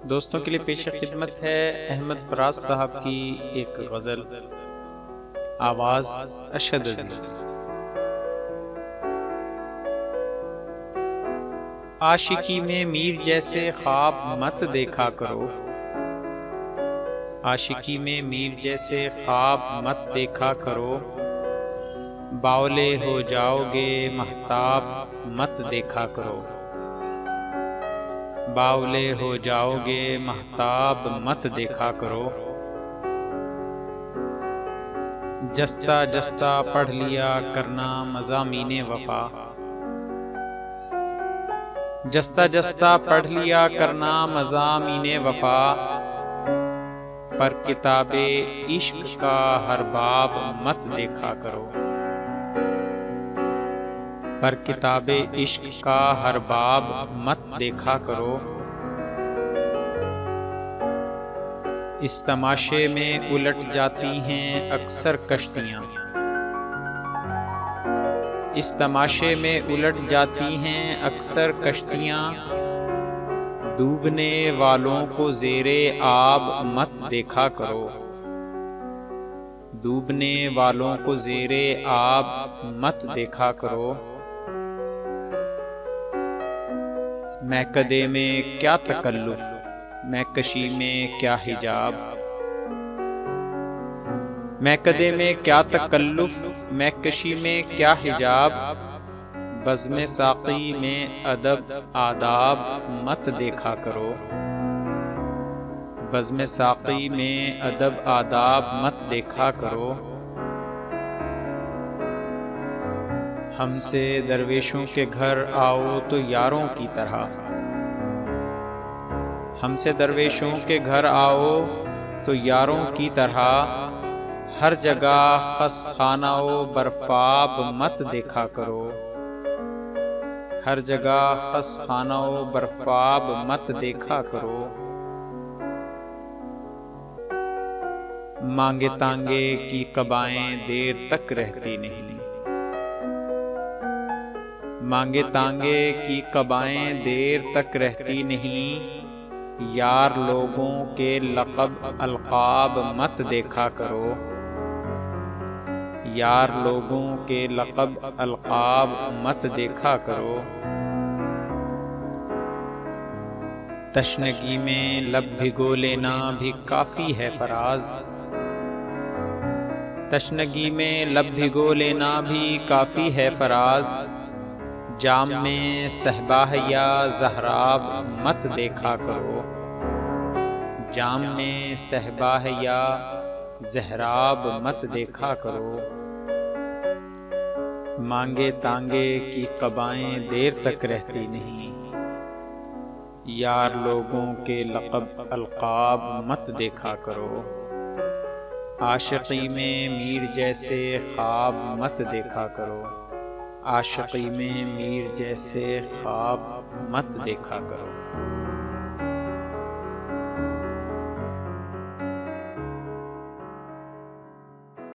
دوستوں کے لیے پیش خدمت ہے احمد فراز صاحب کی ایک غزل، آواز ارشد عزیز۔ عاشقی میں میر جیسے خواب مت دیکھا کرو، عاشقی میں میر جیسے خواب مت دیکھا کرو، باولے ہو جاؤ گے مہتاب مت دیکھا کرو، باولے ہو جاؤ گے مہتاب مت دیکھا کرو۔ جستا جستا پڑھ لیا کرنا مضامین وفا، جستا جستا پڑھ لیا کرنا مضامین وفا، پر کتاب عشق کا ہر باب مت دیکھا کرو، پر کتاب عشق کا ہر باب مت دیکھا کرو۔ اس تماشے میں الٹ جاتی ہیں اکثر کشتیاں، اس تماشے میں الٹ جاتی ہیں اکثر کشتیاں، ڈوبنے والوں کو زیر آب مت دیکھا کرو، ڈوبنے والوں کو زیر آب مت دیکھا کرو۔ میکدے میں کیا تکلف، میکشی میں کیا حجاب، میکدے میں کیا تکلف، میکشی میں کیا حجاب، بزم ساقی میں ادب آداب مت دیکھا کرو، بزم ساقی میں ادب آداب مت دیکھا کرو۔ ہم سے درویشوں کے گھر آؤ تو یاروں کی طرح، ہم سے درویشوں کے گھر آؤ تو یاروں کی طرح، ہر جگہ خس خانہ و برفاب مت دیکھا کرو، ہر جگہ خس خانہ و برفاب مت دیکھا کرو۔ مانگے تانگے کی قبائیں دیر تک رہتی نہیں، مانگے تانگے کی قبائیں دیر تک رہتی نہیں، یار لوگوں کے لقب القاب مت دیکھا کرو، یار لوگوں کے لقب القاب مت دیکھا کرو۔ تشنگی میں لب بھگو لینا بھی کافی ہے فراز، تشنگی میں لب بھگو لینا بھی کافی ہے فراز، جام میں صہبا یا زہراب مت دیکھا کرو، جام میں صہبا یا زہراب مت دیکھا کرو۔ مانگے تانگے کی قبائیں دیر تک رہتی نہیں، یار لوگوں کے لقب القاب مت دیکھا کرو، عاشقی میں میر جیسے خواب مت دیکھا کرو، عاشقی میں میر جیسے خواب مت دیکھا کرو۔